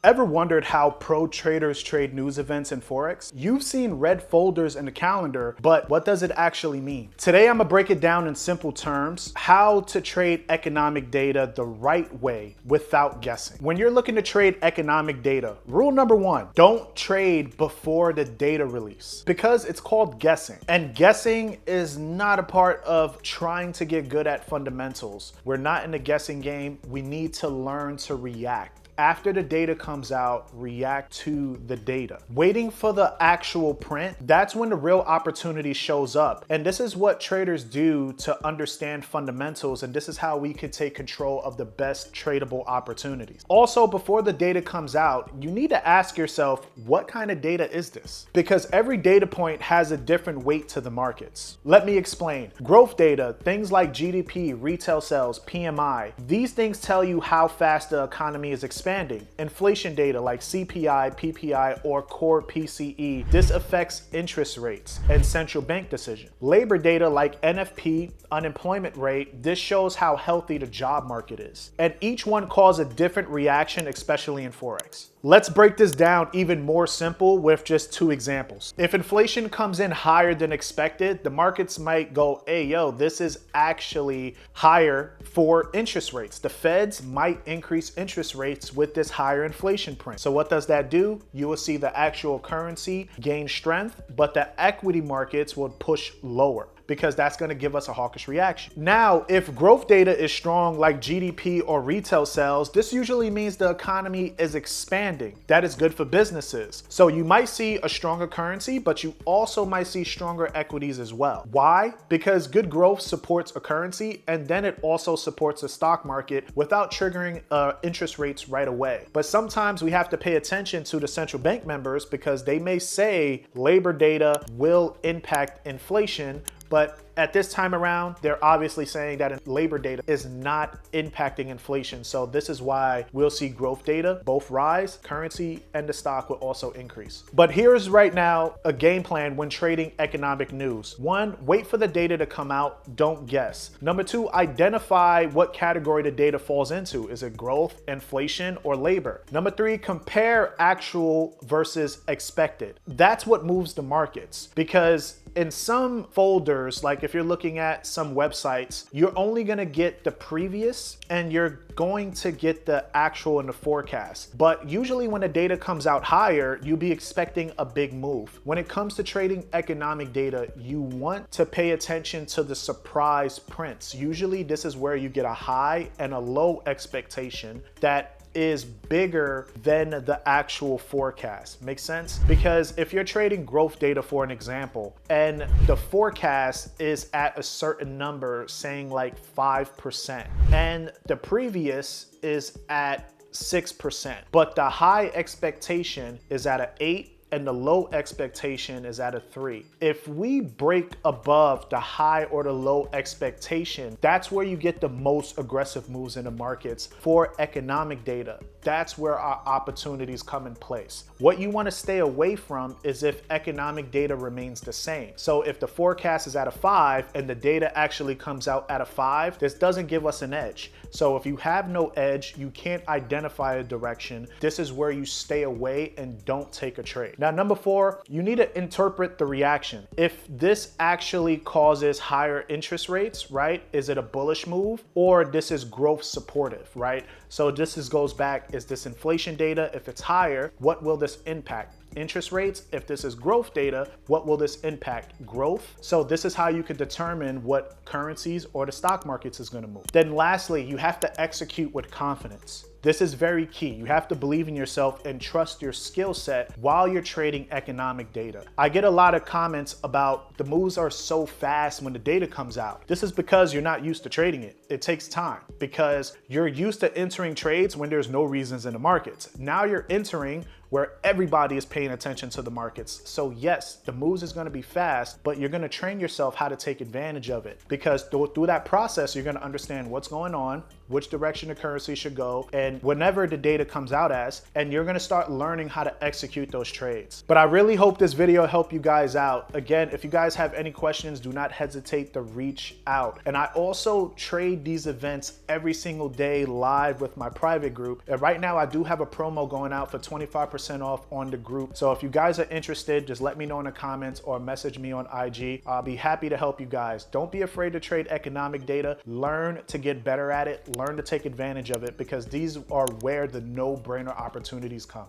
Ever wondered how pro traders trade news events in Forex? You've seen red folders in the calendar, but what does it actually mean? Today, I'm gonna break it down in simple terms, how to trade economic data the right way without guessing. When you're looking to trade economic data, rule number one, don't trade before the data release because it's called guessing. And guessing is not a part of trying to get good at fundamentals. We're not in the guessing game. We need to learn to react. After the data comes out, react to the data. Waiting for the actual print, that's when the real opportunity shows up. And this is what traders do to understand fundamentals, and this is how we can take control of the best tradable opportunities. Also, before the data comes out, you need to ask yourself, what kind of data is this? Because every data point has a different weight to the markets. Let me explain. Growth data, things like GDP, retail sales, PMI, these things tell you how fast the economy is expanding. Inflation data like CPI, PPI, or core PCE, this affects interest rates and central bank decisions. Labor data like NFP, unemployment rate, this shows how healthy the job market is. And each one causes a different reaction, especially in Forex. Let's break this down even more simple with just two examples. If inflation comes in higher than expected, the markets might go, hey, yo, this is actually higher for interest rates. The Feds might increase interest rates with this higher inflation print. So what does that do? You will see the actual currency gain strength, but the equity markets will push lower, because that's going to give us a hawkish reaction. Now, if growth data is strong like GDP or retail sales, this usually means the economy is expanding. That is good for businesses. So you might see a stronger currency, but you also might see stronger equities as well. Why? Because good growth supports a currency, and then it also supports the stock market without triggering interest rates right away. But sometimes we have to pay attention to the central bank members because they may say labor data will impact inflation, but at this time around, they're obviously saying that labor data is not impacting inflation. So this is why we'll see growth data both rise, currency and the stock will also increase. But here's right now a game plan when trading economic news. One, wait for the data to come out, don't guess. Number two, identify what category the data falls into. Is it growth, inflation, or labor? Number three, compare actual versus expected. That's what moves the markets, because in some folders, like if you're looking at some websites, you're only gonna get the previous and you're going to get the actual and the forecast. But usually when the data comes out higher, you'll be expecting a big move. When it comes to trading economic data, you want to pay attention to the surprise prints. Usually this is where you get a high and a low expectation that is bigger than the actual forecast. Makes sense? Because if you're trading growth data, for an example, and the forecast is at a certain number, saying like 5%, and the previous is at 6%, but the high expectation is at an 8, and the low expectation is at a 3. If we break above the high or the low expectation, that's where you get the most aggressive moves in the markets for economic data. That's where our opportunities come in place. What you want to stay away from is if economic data remains the same. So if the forecast is at a 5 and the data actually comes out at a 5, this doesn't give us an edge. So if you have no edge, you can't identify a direction. This is where you stay away and don't take a trade. Now, number four, you need to interpret the reaction. If this actually causes higher interest rates, right? Is it a bullish move, or this is growth supportive, right? So this goes back, is this inflation data? If it's higher, what will this impact? Interest rates. If this is growth data, what will this impact? Growth. So this is how you could determine what currencies or the stock markets is going to move. Then lastly, you have to execute with confidence. This is very key. You have to believe in yourself and trust your skill set while you're trading economic data. I get a lot of comments about the moves are so fast when the data comes out. This is because you're not used to trading it. It takes time because you're used to entering trades when there's no reasons in the markets. Now you're entering where everybody is paying attention to the markets. So yes, the moves is going to be fast, but you're going to train yourself how to take advantage of it, because through that process, you're going to understand what's going on, which direction the currency should go, and whenever the data comes out as, and you're gonna start learning how to execute those trades. But I really hope this video helped you guys out. Again, if you guys have any questions, do not hesitate to reach out. And I also trade these events every single day live with my private group. And right now I do have a promo going out for 25% off on the group. So if you guys are interested, just let me know in the comments or message me on IG. I'll be happy to help you guys. Don't be afraid to trade economic data. Learn to get better at it. Learn to take advantage of it, because these are where the no-brainer opportunities come.